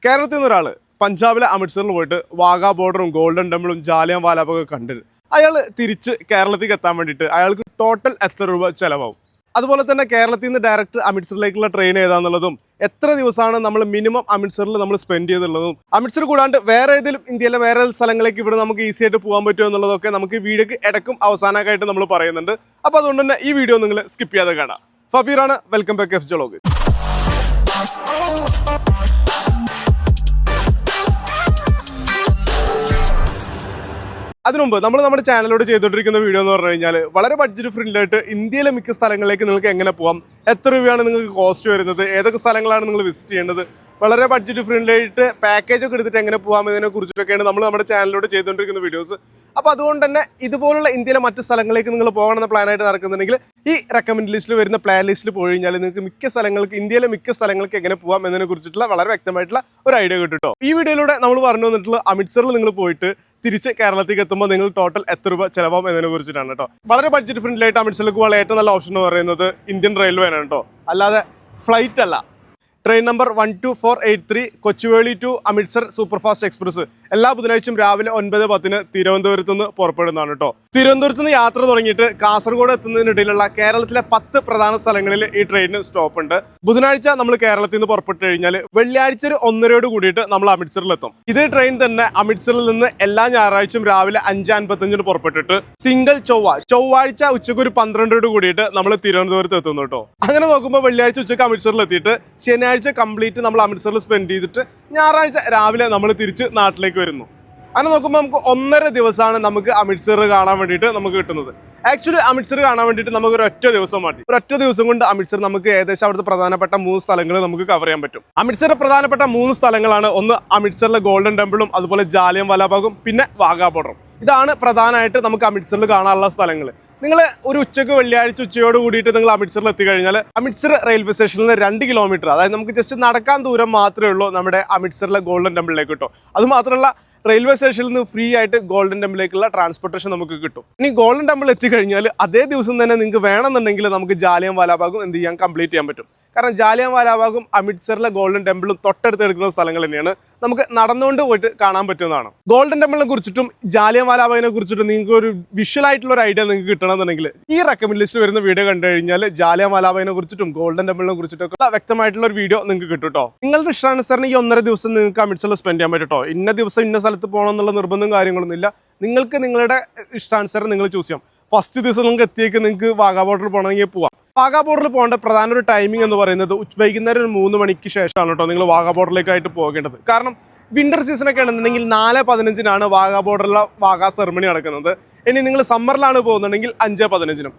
കേരളത്തിൽ നിന്ന് ഒരാൾ പഞ്ചാബിലെ അമൃത്സറിൽ പോയിട്ട് വാഗാ ബോർഡറും ഗോൾഡൻ ടെമ്പിളും ജാലിയൻ വാലാബാഗൊക്കെ കണ്ടിട്ട് അയാൾ തിരിച്ച് കേരളത്തിലേക്ക് എത്താൻ വേണ്ടിയിട്ട് അയാൾക്ക് ടോട്ടൽ എത്ര രൂപ ചിലവാകും? അതുപോലെ തന്നെ കേരളത്തിൽ നിന്ന് ഡയറക്റ്റ് അമൃത്സറിലേക്കുള്ള ട്രെയിൻ ഏതാണെന്നുള്ളതും എത്ര ദിവസമാണ് നമ്മൾ മിനിമം അമൃത്സറിൽ നമ്മൾ സ്പെൻഡ് ചെയ്തുള്ളതും അമൃത്സർ കൂടാണ്ട് വേറെ ഏതെങ്കിലും ഇന്ത്യയിലെ വേറെ സ്ഥലങ്ങളിലേക്ക് ഇവിടെ നമുക്ക് ഈസി ആയിട്ട് പോകാൻ പറ്റുമോ എന്നുള്ളതൊക്കെ നമുക്ക് വീഡിയോക്ക് ഇടക്കും അവസാനമായിട്ട് നമ്മൾ പറയുന്നുണ്ട്. അപ്പോൾ അതുകൊണ്ട് തന്നെ ഈ വീഡിയോ നിങ്ങൾ സ്കിപ്പ് ചെയ്യാതെ കാണാം. ഫബീറാണ്, വെൽക്കം ബാക്ക് എഫ് ജോളോഗ്. അതിനുമുമ്പ് നമ്മുടെ ചാനലോട് ചെയ്തുകൊണ്ടിരിക്കുന്ന വീഡിയോ എന്ന് പറഞ്ഞു കഴിഞ്ഞാൽ വളരെ ബഡ്ജറ്റ് ഫ്രണ്ട്ലി ആയിട്ട് ഇന്ത്യയിലെ മിക്ക സ്ഥലങ്ങളിലേക്ക് നിങ്ങൾക്ക് എങ്ങനെ പോകാം, എത്ര രൂപയാണ് നിങ്ങൾക്ക് കോസ്റ്റ് വരുന്നത്, ഏതൊക്കെ സ്ഥലങ്ങളാണ് നിങ്ങൾ വിസിറ്റ് ചെയ്യേണ്ടത്, വളരെ ബഡ്ജറ്റ് ഫ്രണ്ട്ലി ആയിട്ട് പാക്കേജ് ഒക്കെ എടുത്തിട്ട് എങ്ങനെ പോകാം എന്നതിനെ കുറിച്ചിട്ടൊക്കെയാണ് നമ്മുടെ ചാനലിലൂടെ ചെയ്തുകൊണ്ടിരിക്കുന്ന വീഡിയോസ്. അപ്പോൾ അതുകൊണ്ട് തന്നെ ഇതുപോലുള്ള ഇന്ത്യയിലെ മറ്റ് സ്ഥലങ്ങളിലേക്ക് നിങ്ങൾ പോകണമെന്ന പ്ലാനായിട്ട് നടക്കുന്നുണ്ടെങ്കിൽ ഈ റെക്കമെൻഡ് ലിസ്റ്റിൽ വരുന്ന പ്ലാൻ ലിസ്റ്റിൽ പോയി കഴിഞ്ഞാൽ നിങ്ങൾക്ക് മിക്ക സ്ഥലങ്ങൾക്ക് ഇന്ത്യയിലെ മിക്ക സ്ഥലങ്ങൾക്ക് എങ്ങനെ പോകാം എന്നതിനെ കുറിച്ചിട്ടുള്ള വളരെ വ്യക്തമായിട്ടുള്ള ഒരു ഐഡിയ കിട്ടും. ഈ വീഡിയോയിലൂടെ നമ്മൾ പറഞ്ഞു വന്നിട്ടുള്ള അമൃത്സറിൽ നിങ്ങൾ പോയിട്ട് തിരിച്ച് കേരളത്തിലേക്ക് എത്തുമ്പോൾ നിങ്ങൾ ടോട്ടൽ എത്ര രൂപ ചിലവാകും എന്നതിനെ കുറിച്ചിട്ടാണ് കേട്ടോ. വളരെ ബഡ്ജറ്റ് ഫ്രണ്ട്ലി ആയിട്ട് അമൃത്സറിലേക്ക് പോകാൻ ഏറ്റവും നല്ല ഓപ്ഷൻ എന്ന് പറയുന്നത് ഇന്ത്യൻ റെയിൽവേ ആണ് കേട്ടോ, അല്ലാതെ ഫ്ലൈറ്റ് അല്ല. Train number 12483 Kochuveli to Amritsar super fast express എല്ലാ ബുധനാഴ്ചയും രാവിലെ 9:10 തിരുവനന്തപുരത്ത് നിന്ന് പുറപ്പെടുന്നതാണ് കേട്ടോ. തിരുവനന്തപുരത്ത് നിന്ന് യാത്ര തുടങ്ങിയിട്ട് കാസർഗോഡ് എത്തുന്നതിനിടയിലുള്ള കേരളത്തിലെ 10 പ്രധാന സ്ഥലങ്ങളിൽ ഈ ട്രെയിനിന് സ്റ്റോപ്പ് ഉണ്ട്. ബുധനാഴ്ച നമ്മൾ കേരളത്തിൽ നിന്ന് പുറപ്പെട്ടു കഴിഞ്ഞാൽ വെള്ളിയാഴ്ച ഒരു 1:30 കൂടിയിട്ട് നമ്മൾ അമൃത്സറിലെത്തും. ഇതേ ട്രെയിൻ തന്നെ അമൃത്സറിൽ നിന്ന് എല്ലാ ഞായറാഴ്ചയും രാവിലെ 5:55 പുറപ്പെട്ടിട്ട് തിങ്കൾ ചൊവ്വാഴ്ച ഉച്ചയ്ക്ക് ഒരു 12 കൂടിയിട്ട് നമ്മൾ തിരുവനന്തപുരത്ത് എത്തുന്നു കേട്ടോ. അങ്ങനെ നോക്കുമ്പോൾ വെള്ളിയാഴ്ച ഉച്ചയ്ക്ക് അമൃത്സറിൽ എത്തിയിട്ട് ശനിയാഴ്ച കംപ്ലീറ്റ് നമ്മൾ അമൃത്സറിൽ സ്പെൻഡ് ചെയ്തിട്ട് ഞായറാഴ്ച രാവിലെ നമ്മൾ തിരിച്ച് നാട്ടിലേക്ക് വരുന്നു. അങ്ങനെ നോക്കുമ്പോൾ നമുക്ക് 1.5 ദിവസമാണ് നമുക്ക് അമൃത്സർ കാണാൻ വേണ്ടിയിട്ട് നമുക്ക് കിട്ടുന്നത്. ആക്ച്വലി അമൃത്സർ കാണാൻ വേണ്ടിയിട്ട് നമുക്ക് ഒരൊറ്റ ദിവസം മതി. ഒരൊറ്റ ദിവസം കൊണ്ട് അമൃത്സർ നമുക്ക് ഏകദേശം അവിടുത്തെ പ്രധാനപ്പെട്ട 3 സ്ഥലങ്ങൾ നമുക്ക് കവർ ചെയ്യാൻ പറ്റും. അമൃത്സറിലെ പ്രധാനപ്പെട്ട 3 സ്ഥലങ്ങളാണ്. ഒന്ന് അമൃത്സറിലെ ഗോൾഡൻ ടെമ്പിളും അതുപോലെ ജാലിയൻ വാലാബാഗും പിന്നെ വാഗാ ബോർഡറും. ഇതാണ് പ്രധാനമായിട്ട് നമുക്ക് അമൃത്സറിൽ കാണാനുള്ള സ്ഥലങ്ങൾ. നിങ്ങൾ ഒരു ഉച്ചയ്ക്ക് വെള്ളിയാഴ്ച ഉച്ചയോട് കൂടിയിട്ട് നിങ്ങൾ അമൃത്സറിൽ എത്തിക്കഴിഞ്ഞാൽ അമൃത്സർ റെയിൽവേ സ്റ്റേഷനിൽ നിന്ന് 2 കിലോമീറ്റർ, അതായത് നമുക്ക് ജസ്റ്റ് നടക്കാൻ ദൂരം മാത്രമേ ഉള്ളൂ നമ്മുടെ അമൃത്സറിലെ ഗോൾഡൻ ടെമ്പിളിലേക്ക് കിട്ടും. അതുമാത്രമല്ല റെയിൽവേ സ്റ്റേഷനിൽ നിന്ന് ഫ്രീ ആയിട്ട് ഗോൾഡൻ ടെമ്പിളിലേക്കുള്ള ട്രാൻസ്പോർട്ടേഷൻ നമുക്ക് കിട്ടും. ഇനി ഗോൾഡൻ ടെമ്പിൾ എത്തിക്കഴിഞ്ഞാൽ അതേ ദിവസം തന്നെ നിങ്ങൾക്ക് വേണമെന്നുണ്ടെങ്കിൽ നമുക്ക് ജാലിയൻ വാലാബാഗും എന്ത് ചെയ്യാൻ കംപ്ലീറ്റ് ചെയ്യാൻ പറ്റും. കാരണം ജാലിയൻ വാലാബാഗും അമൃത്സറിലെ ഗോൾഡൻ ടെമ്പിളും തൊട്ടടുത്ത് എടുക്കുന്ന സ്ഥലങ്ങൾ തന്നെയാണ്, നമുക്ക് നടന്നുകൊണ്ട് പോയിട്ട് കാണാൻ പറ്റുന്നതാണ്. ഗോൾഡൻ ടെമ്പിളിനെ കുറിച്ചിട്ടും ജാലിയൻ വാലാബാഗിനെ കുറിച്ചിട്ടും നിങ്ങൾക്ക് ഒരു വിഷ്വൽ ആയിട്ടുള്ള ഒരു ഐഡിയ നിങ്ങൾക്ക് കിട്ടണമെന്നുണ്ടെങ്കിൽ ഈ റെക്കമെൻഡ് ലിസ്റ്റിൽ വരുന്ന വീഡിയോ കണ്ടു കഴിഞ്ഞാൽ ജാലിയൻ വാലാബാഗിനെ കുറിച്ചിട്ടും ഗോൾഡൻ ടെമ്പിളിനെ കുറിച്ചിട്ടൊക്കെ വ്യക്തമായിട്ടുള്ള ഒരു വീഡിയോ നിങ്ങൾക്ക് കിട്ടും കേട്ടോ. നിങ്ങളുടെ ഇഷ്ടാനുസരണം ഈ 1.5 ദിവസം നിങ്ങൾക്ക് അമൃത്സറിൽ സ്പെൻഡ് ചെയ്യാൻ പറ്റും കേട്ടോ. ഇന്ന ദിവസം ഇന്ന സ്ഥലത്ത് പോകണം എന്നുള്ള നിർബന്ധം കാര്യങ്ങളൊന്നും ഇല്ല. നിങ്ങൾക്ക് നിങ്ങളുടെ ഇഷ്ടാനുസരണം നിങ്ങൾ ചൂസ് ചെയ്യാം. ഫസ്റ്റ് ദിവസം നിങ്ങൾക്ക് എത്തിയേക്ക് നിങ്ങൾക്ക് വാഗാ ബോർഡറിൽ പോകണമെങ്കിൽ പോവാം. വാഗാ ബോർഡറിൽ പോകേണ്ട പ്രധാന ഒരു ടൈമിംഗ് എന്ന് പറയുന്നത് വൈകുന്നേരം ഒരു 3 മണിക്ക് ശേഷമാണ് കേട്ടോ നിങ്ങൾ വാഗാ ബോർഡറിലേക്കായിട്ട് പോകേണ്ടത്. കാരണം വിന്റർ സീസണൊക്കെ ആണെന്നുണ്ടെങ്കിൽ 4:15 വാഗാ ബോർഡറിലെ വാഗാ സെറമണി നടക്കുന്നത്. ഇനി നിങ്ങൾ സമ്മറിലാണ് പോകുന്നുണ്ടെങ്കിൽ 5:15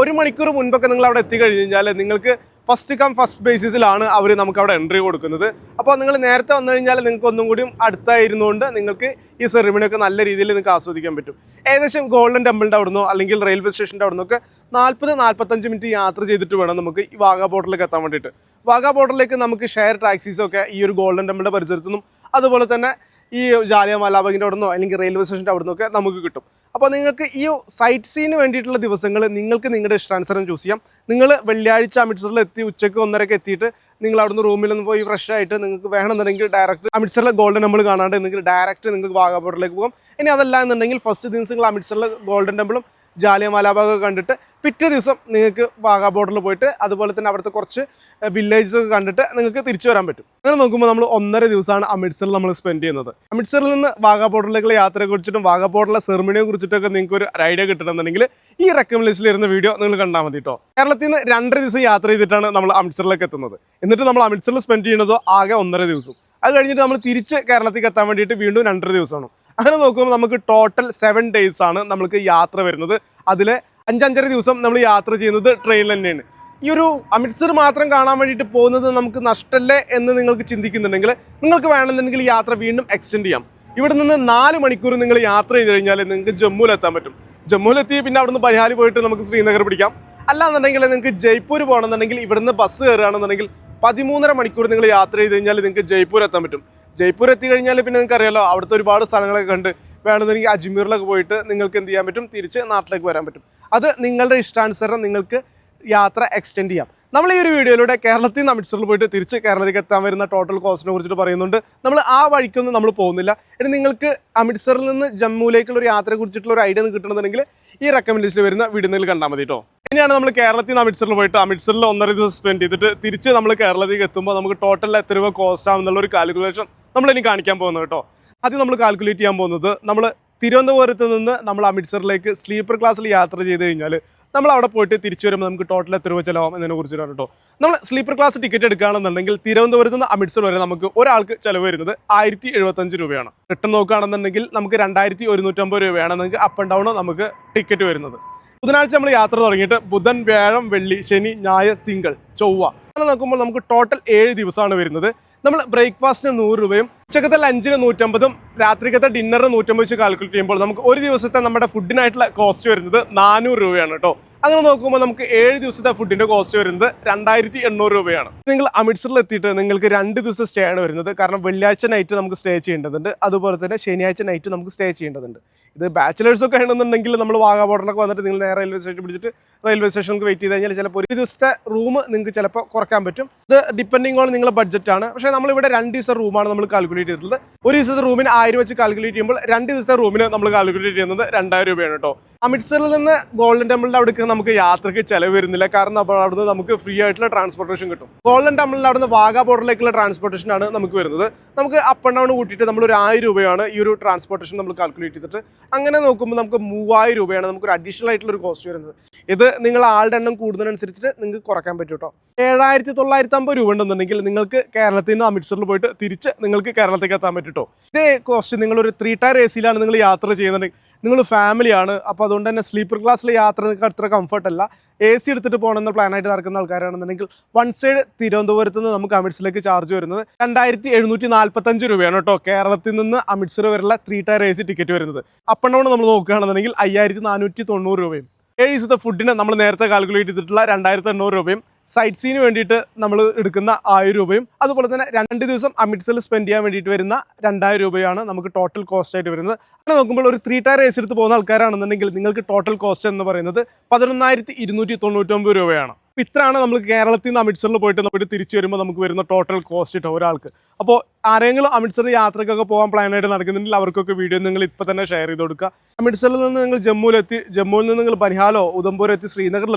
ഒരു മണിക്കൂർ മുൻപൊക്കെ നിങ്ങൾ അവിടെ എത്തിക്കഴിഞ്ഞ് കഴിഞ്ഞാൽ നിങ്ങൾക്ക് ഫസ്റ്റ് കം ഫസ്റ്റ് ബേസിസിലാണ് അവർ നമുക്ക് അവിടെ എൻട്രി കൊടുക്കുന്നത്. അപ്പോൾ നിങ്ങൾ നേരത്തെ വന്നു കഴിഞ്ഞാൽ നിങ്ങൾക്ക് ഒന്നും കൂടിയും അടുത്തായിരുന്നുകൊണ്ട് നിങ്ങൾക്ക് ഈ സെറിമണിയൊക്കെ നല്ല രീതിയിൽ നിങ്ങൾക്ക് ആസ്വദിക്കാൻ പറ്റും. ഏകദേശം ഗോൾഡൻ ടെമ്പിളിൻ്റെ അവിടുന്നോ അല്ലെങ്കിൽ റെയിൽവേ സ്റ്റേഷൻ്റെ അവിടുന്നൊക്കെ 40-45 മിനിറ്റ് യാത്ര ചെയ്തിട്ട് വേണം നമുക്ക് ഈ വാഗാ ബോർഡറിലേക്ക് എത്താൻ വേണ്ടിയിട്ട്. വാഗാ ബോർഡറിലേക്ക് നമുക്ക് ഷെയർ ടാക്സീസൊക്കെ ഈ ഒരു ഗോൾഡൻ ടെമ്പിളിൻ്റെ പരിസരത്തു നിന്നും അതുപോലെ തന്നെ ഈ ജാലിയൻ വാലാബാഗിൻ്റെ അവിടുന്നോ അല്ലെങ്കിൽ റെയിൽവേ സ്റ്റേഷൻ്റെ അവിടുന്നൊക്കെ നമുക്ക് കിട്ടും. അപ്പോൾ നിങ്ങൾക്ക് ഈ സൈറ്റ് സീന് വേണ്ടിയിട്ടുള്ള ദിവസങ്ങൾ നിങ്ങൾക്ക് നിങ്ങളുടെ ഇഷ്ടാനുസരണം ചൂസ് ചെയ്യാം. നിങ്ങൾ വെള്ളിയാഴ്ച അമൃത്സറിൽ എത്തി ഉച്ചയ്ക്ക് 1:30 എത്തിയിട്ട് നിങ്ങൾ അവിടുന്ന് റൂമിലൊന്ന് പോയി ഫ്രഷ് ആയിട്ട് നിങ്ങൾക്ക് വേണമെന്നുണ്ടെങ്കിൽ ഡയറക്റ്റ് അമൃത്സറിലെ ഗോൾഡൻ ടെമ്പിൾ കാണാണ്ട് നിങ്ങൾക്ക് ഡയറക്റ്റ് നിങ്ങൾക്ക് വാഗാ ബോർഡറിലേക്ക് പോകാം. ഇനി അതല്ല എന്നുണ്ടെങ്കിൽ ഫസ്റ്റ് ദിവസം നിങ്ങൾ അമൃത്സറിലെ ഗോൾഡൻ ടെമ്പിളും ജാലിയൻ വാലാബാഗൊക്കെ കണ്ടിട്ട് പിറ്റേ ദിവസം നിങ്ങൾക്ക് വാഗാ ബോർഡറിൽ പോയിട്ട് അതുപോലെ തന്നെ അവിടുത്തെ കുറച്ച് വില്ലേജസ് ഒക്കെ കണ്ടിട്ട് നിങ്ങൾക്ക് തിരിച്ചു വരാൻ പറ്റും. അങ്ങനെ നോക്കുമ്പോൾ നമ്മൾ 1.5 ദിവസമാണ് അമൃത്സറിൽ നമ്മൾ സ്പെൻഡ് ചെയ്യുന്നത്. അമൃത്സറിൽ നിന്ന് വാഗാ ബോർഡറിലേക്കുള്ള യാത്രയെ കുറിച്ചിട്ടും വാഗാ ബോർഡറിലെ സെറിമണിയെ കുറിച്ചിട്ടൊക്കെ നിങ്ങൾക്ക് ഒരു ഐഡിയ കിട്ടണമെന്നുണ്ടെങ്കിൽ ഈ റെക്കമെൻഡ് ലിസ്റ്റിൽ വരുന്ന വീഡിയോ നിങ്ങൾ കണ്ടാൽ മതി കേട്ടോ. കേരളത്തിൽ നിന്ന് 2.5 ദിവസം യാത്ര ചെയ്തിട്ടാണ് നമ്മൾ അമൃത്സറിലേക്ക് എത്തുന്നത്. എന്നിട്ട് നമ്മൾ അമൃത്സറിൽ സ്പെൻഡ് ചെയ്യുന്നതോ ആകെ 1.5 ദിവസം. അത് കഴിഞ്ഞിട്ട് നമ്മൾ തിരിച്ച് കേരളത്തിലേക്ക് എത്താൻ വേണ്ടിയിട്ട് വീണ്ടും 2.5 ദിവസമാണ്. അങ്ങനെ നോക്കുമ്പോൾ നമുക്ക് ടോട്ടൽ 7 ഡേയ്സ് ആണ് നമുക്ക് യാത്ര വരുന്നത്. അതിൽ 5-5.5 ദിവസം നമ്മൾ യാത്ര ചെയ്യുന്നത് ട്രെയിനിൽ തന്നെയാണ്. ഈ ഒരു അമൃത്സർ മാത്രം കാണാൻ വേണ്ടിയിട്ട് പോകുന്നത് നമുക്ക് നഷ്ടമല്ലേ എന്ന് നിങ്ങൾക്ക് ചിന്തിക്കുന്നുണ്ടെങ്കിൽ നിങ്ങൾക്ക് വേണമെന്നുണ്ടെങ്കിൽ ഈ യാത്ര വീണ്ടും എക്സ്റ്റെൻഡ് ചെയ്യാം. ഇവിടെ നിന്ന് 4 മണിക്കൂർ നിങ്ങൾ യാത്ര ചെയ്ത് കഴിഞ്ഞാൽ നിങ്ങൾക്ക് ജമ്മുവിലെത്താൻ പറ്റും. ജമ്മുവിലെത്തി പിന്നെ അവിടുന്ന് ബനിഹാൽ പോയിട്ട് നമുക്ക് ശ്രീനഗർ പിടിക്കാം. അല്ലാന്നുണ്ടെങ്കിൽ നിങ്ങൾക്ക് ജയ്പൂർ പോകണമെന്നുണ്ടെങ്കിൽ ഇവിടുന്ന് ബസ് കയറുകയാണെന്നുണ്ടെങ്കിൽ 13.5 മണിക്കൂർ നിങ്ങൾ യാത്ര ചെയ്ത് കഴിഞ്ഞാൽ നിങ്ങൾക്ക് ജയ്പൂർ എത്താൻ പറ്റും. ജയ്പൂർ എത്തി കഴിഞ്ഞാൽ പിന്നെ നിങ്ങൾക്ക് അറിയാലോ അവിടുത്തെ ഒരുപാട് സ്ഥലങ്ങളൊക്കെ കണ്ട് വേണമെന്നുണ്ടെങ്കിൽ അജ്മീറിലൊക്കെ പോയിട്ട് നിങ്ങൾക്ക് എന്ത് ചെയ്യാൻ പറ്റും, തിരിച്ച് നാട്ടിലേക്ക് വരാൻ പറ്റും. അത് നിങ്ങളുടെ ഇഷ്ടാനുസരണം നിങ്ങൾക്ക് യാത്ര എക്സ്റ്റെൻഡ് ചെയ്യാം. നമ്മൾ ഈ ഒരു വീഡിയോയിലൂടെ കേരളത്തിൽ നിന്ന് അമൃത്സറിൽ പോയിട്ട് തിരിച്ച് കേരളത്തിലേക്ക് എത്താൻ വരുന്ന ടോട്ടൽ കോസ്റ്റിനെ കുറിച്ചിട്ട് പറയുന്നുണ്ട്. നമ്മൾ ആ വഴിക്കൊന്നും നമ്മൾ പോകുന്നില്ല. ഇനി നിങ്ങൾക്ക് അമൃത്സറിൽ നിന്ന് ജമ്മുവിലേക്കുള്ള ഒരു യാത്രയെ കുറിച്ചിട്ടുള്ള ഒരു ഐഡിയ കിട്ടണമെന്നുണ്ടെങ്കിൽ ഈ റെക്കമെൻഡേഷനിൽ വരുന്ന വീഡിയോയിൽ കണ്ടാൽ മതി കേട്ടോ. ഇനിയാണ് നമ്മൾ കേരളത്തിൽ നിന്ന് അമൃത്സറിൽ പോയിട്ട് അമൃത്സറിൽ 1.5 ദിവസം സ്പെൻഡ് ചെയ്തിട്ട് തിരിച്ച് നമ്മൾ കേരളത്തിലേക്ക് എത്തുമ്പോൾ നമുക്ക് ടോട്ടൽ എത്ര രൂപ കോസ്റ്റ് ആവുന്നുള്ള ഒരു കാൽക്കുലേഷൻ നമ്മൾ ഇനി കാണിക്കാൻ പോകുന്നത് കേട്ടോ. ആദ്യം നമ്മൾ കാൽക്കുലേറ്റ് ചെയ്യാൻ പോകുന്നത് നമ്മൾ തിരുവനന്തപുരത്ത് നിന്ന് നമ്മൾ അമൃത്സറിലേക്ക് സ്ലീപ്പർ ക്ലാസ്സിൽ യാത്ര ചെയ്ത് കഴിഞ്ഞാൽ നമ്മൾ അവിടെ പോയിട്ട് തിരിച്ചു വരുമ്പോൾ നമുക്ക് ടോട്ടൽ എത്ര രൂപ ചിലവാകും എന്നതിനെ കുറിച്ചിട്ടാണ് കേട്ടോ. നമ്മൾ സ്ലീപ്പർ ക്ലാസ് ടിക്കറ്റ് എടുക്കുകയാണെന്നുണ്ടെങ്കിൽ തിരുവനന്തപുരത്ത് നിന്ന് അമൃത്സർ വരെ നമുക്ക് ഒരാൾക്ക് ചിലവ് വരുന്നത് 1075 രൂപയാണ്. റിട്ടേൺ നോക്കുകയാണെന്നുണ്ടെങ്കിൽ നമുക്ക് 2150 രൂപയാണ് നിങ്ങൾക്ക് അപ്പ് ആൻഡ് ഡൗൺ നമുക്ക് ടിക്കറ്റ് വരുന്നത്. ബുധനാഴ്ച നമ്മൾ യാത്ര തുടങ്ങിയിട്ട് ബുധൻ, വ്യാഴം, വെള്ളി, ശനി, ഞായർ, തിങ്കൾ, ചൊവ്വ അങ്ങനെ നോക്കുമ്പോൾ നമുക്ക് ടോട്ടൽ 7 ദിവസമാണ് വരുന്നത്. നമ്മൾ ബ്രേക്ക്ഫാസ്റ്റിന് 100 രൂപയും ഉച്ചക്കത്തെ ലഞ്ചിന് 150, രാത്രിക്കത്തെ ഡിന്നറിന് 150 വെച്ച് കാൽക്കുലേറ്റ് ചെയ്യുമ്പോൾ നമുക്ക് ഒരു ദിവസത്തെ നമ്മുടെ ഫുഡിനായിട്ടുള്ള കോസ്റ്റ് വരുന്നത് 400 രൂപയാണ് കേട്ടോ. അങ്ങനെ നോക്കുമ്പോൾ നമുക്ക് 7 ദിവസത്തെ ഫുഡിന്റെ കോസ്റ്റ് വരുന്നത് 2800 രൂപയാണ്. നിങ്ങൾ അമൃത്സറിൽ എത്തിയിട്ട് നിങ്ങൾക്ക് 2 ദിവസം സ്റ്റേ ആണ് വരുന്നത്. കാരണം വെള്ളിയാഴ്ച നൈറ്റ് നമുക്ക് സ്റ്റേ ചെയ്യേണ്ടതുണ്ട്, അതുപോലെ തന്നെ ശനിയാഴ്ച നൈറ്റ് നമുക്ക് സ്റ്റേ ചെയ്യേണ്ടതുണ്ട്. ഇത് ബാച്ചിലേഴ്സ് ഒക്കെ ആണെന്നുണ്ടെങ്കിൽ നമ്മൾ വാഗാ ബോർഡറിലൊക്കെ വന്നിട്ട് നിങ്ങൾ നേരെ റെയിൽവേ സ്റ്റേഷൻ പിടിച്ചിട്ട് റെയിൽവേ സ്റ്റേഷനിൽ വെയിറ്റ് ചെയ്ത് കഴിഞ്ഞാൽ ചിലപ്പോൾ ഒരു ദിവസത്തെ റൂം നിങ്ങൾക്ക് ചിലപ്പോൾ കുറയ്ക്കാൻ പറ്റും. ഇത് ഡിപ്പെൻഡിങ് ഓൺ നിങ്ങളുടെ ബഡ്ജറ്റാണ്. പക്ഷേ നമ്മളിവിടെ 2 ദിവസത്തെ റൂമാണ് നമ്മൾ കാൽക്കുലേറ്റ് ചെയ്തിട്ടുള്ളത്. ഒരു ദിവസത്തെ റൂമിന് 1000 വെച്ച് കാൽക്കുലേറ്റ് ചെയ്യുമ്പോൾ 2 ദിവസത്തെ റൂമിന് നമ്മൾ കാൽക്കുലേറ്റ് ചെയ്യുന്നത് 2000 രൂപയാണ് കേട്ടോ. അമൃത്സറിൽ നിന്ന് ഗോൾഡൻ ടെമ്പിളിൻ്റെ അവിടേക്ക് നമുക്ക് യാത്രയ്ക്ക് ചിലവ് വരുന്നില്ല. കാരണം അപ്പോൾ അവിടുന്ന് നമുക്ക് ഫ്രീ ആയിട്ടുള്ള ട്രാൻസ്പോർട്ടേഷൻ കിട്ടും. ഗോൾഡൻ ടെമ്പിളിൻ്റെ അവിടുന്ന് വാഗാ ബോർഡറിലേക്കുള്ള ട്രാൻസ്പോർട്ടേഷൻ ആണ് നമുക്ക് വരുന്നത്. നമുക്ക് അപ്പ് ആൻഡ് ഡൗൺ കൂട്ടിയിട്ട് നമ്മൾ ഒരു 1000 രൂപയാണ് ഈ ഒരു ട്രാൻസ്പോർട്ടേഷൻ നമ്മൾ കാൽക്കുലേറ്റ് ചെയ്തിട്ട് അങ്ങനെ നോക്കുമ്പോൾ നമുക്ക് 3000 രൂപയാണ് നമുക്കൊരു അഡീഷണൽ ആയിട്ടുള്ള ഒരു കോസ്റ്റ് വരുന്നത്. ഇത് നിങ്ങൾ ആളുടെ എണ്ണം കൂടുന്നതിനനുസരിച്ചിട്ട് നിങ്ങൾക്ക് കുറയ്ക്കാൻ പറ്റും കേട്ടോ. 7950 രൂപ ഉണ്ടെന്നുണ്ടെങ്കിൽ നിങ്ങൾക്ക് കേരളത്തിൽ നിന്ന് അമൃത്സറിൽ പോയിട്ട് തിരിച്ച് നിങ്ങൾക്ക് കേരളത്തിലേക്ക് എത്താൻ പറ്റും കേട്ടോ. ഇതേ കോസ്റ്റ് നിങ്ങളൊരു 3 ടയർ AC-യിലാണ് നിങ്ങൾ യാത്ര ചെയ്യുന്നുണ്ടെങ്കിൽ നിങ്ങൾ ഫാമിലിയാണ്, അപ്പോൾ അതുകൊണ്ട് തന്നെ സ്ലീപ്പർ ക്ലാസ്സിൽ യാത്ര നിങ്ങൾക്ക് അത്ര കംഫർട്ട് അല്ല, AC എടുത്തിട്ട് പോകണമെന്ന് പ്ലാനായിട്ട് നടക്കുന്ന ആൾക്കാരാണെന്നുണ്ടെങ്കിൽ വൺ സൈഡ് തിരുവനന്തപുരത്ത് നിന്ന് നമുക്ക് അമൃത്സറിലേക്ക് ചാർജ് വരുന്നത് 2745 രൂപയാണ് കേട്ടോ. കേരളത്തിൽ നിന്ന് അമൃത്സർ വരെയുള്ള 3 ടയർ AC ടിക്കറ്റ് വരുന്നത്. അപ്പ് ആൻഡ് ഡൗൺ നമ്മൾ നോക്കുകയാണെന്നുണ്ടെങ്കിൽ 5490 രൂപയും. 7 ദിവസത്തെ ഫുഡിന് നമ്മൾ നേരത്തെ കാൽക്കുലേറ്റ് ചെയ്തിട്ടുള്ള 2800 രൂപയും, സൈറ്റ് സീന് വേണ്ടിയിട്ട് നമ്മൾ എടുക്കുന്ന 1000 രൂപയും, അതുപോലെ തന്നെ 2 ദിവസം അമൃത്സറിൽ സ്പെൻഡ് ചെയ്യാൻ വേണ്ടിയിട്ട് വരുന്ന 2000 രൂപയാണ് നമുക്ക് ടോട്ടൽ കോസ്റ്റ് ആയിട്ട് വരുന്നത്. അങ്ങനെ നോക്കുമ്പോൾ ഒരു 3 ടയർ AC എടുത്ത് പോകുന്ന ആൾക്കാരാണെന്നുണ്ടെങ്കിൽ നിങ്ങൾക്ക് ടോട്ടൽ കോസ്റ്റ് എന്ന് പറയുന്നത് 11299 രൂപയാണ്. ഇത്രയാണ് നമ്മൾ കേരളത്തിൽ നിന്ന് അമൃത്സറിൽ പോയിട്ട് തിരിച്ചു വരുമ്പോൾ നമുക്ക് വരുന്ന ടോട്ടൽ കോസ്റ്റ് കേട്ടോ ഒരാൾക്ക്. അപ്പോൾ ആരെങ്കിലും അമൃത്സർ യാത്രക്കൊക്കെ പോകാൻ പ്ലാനായിട്ട് നടക്കുന്നുണ്ടെങ്കിൽ അവർക്കൊക്കെ വീഡിയോ നിങ്ങൾ ഇപ്പോൾ തന്നെ ഷെയർ ചെയ്ത് കൊടുക്കുക. അമൃത്സറിൽ നിന്ന് നിങ്ങൾ ജമ്മുവിൽ നിന്ന് നിങ്ങൾ ബനിഹാലോ ഉധംപൂർ എത്തി ശ്രീനഗറിൽ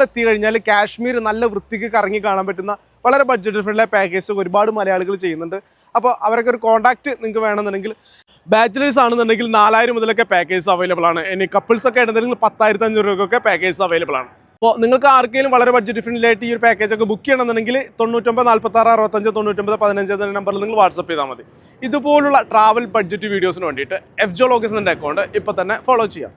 എത്തി കഴിഞ്ഞാൽ കാശ്മീർ നല്ല വൃത്തിക്ക് കറങ്ങി കാണാൻ പറ്റുന്ന വളരെ ബഡ്ജറ്റ് ഫ്രണ്ട്ലി പാക്കേജ് ഒരുപാട് മലയാളികൾ ചെയ്യുന്നുണ്ട്. അപ്പോൾ അവരൊക്കെ ഒരു കോൺടാക്ട് നിങ്ങൾക്ക് വേണമെന്നുണ്ടെങ്കിൽ ബാച്ചിലേഴ്സ് ആണെന്നുണ്ടെങ്കിൽ 4000 മുതലൊക്കെ പാക്കേജ് അവൈലബിൾ ആണ്. ഇനി കപ്പിൾസ് ഒക്കെ ആണെന്നുണ്ടെങ്കിൽ 10500 രൂപയൊക്കെ പാക്കേജ് അവൈലബിൾ ആണ്. അപ്പോൾ നിങ്ങൾക്ക് ആർക്കെങ്കിലും വളരെ ബഡ്ജറ്റ് ഫ്രണ്ട്ലി ആയിട്ട് ഈ ഒരു പാക്കേജ് ഒക്കെ ബുക്ക് ചെയ്യണമെന്നുണ്ടെങ്കിൽ 99 46 65 99 15 എന്ന നമ്പറിൽ നിങ്ങൾ വാട്സപ്പ് ചെയ്താൽ മതി. ഇതുപോലുള്ള ട്രാവൽ ബഡ്ജറ്റ് വീഡിയോസിന് വേണ്ടിയിട്ട് FJ Vlogs എന്ന അക്കൗണ്ട് ഇപ്പോൾ തന്നെ ഫോളോ ചെയ്യാം.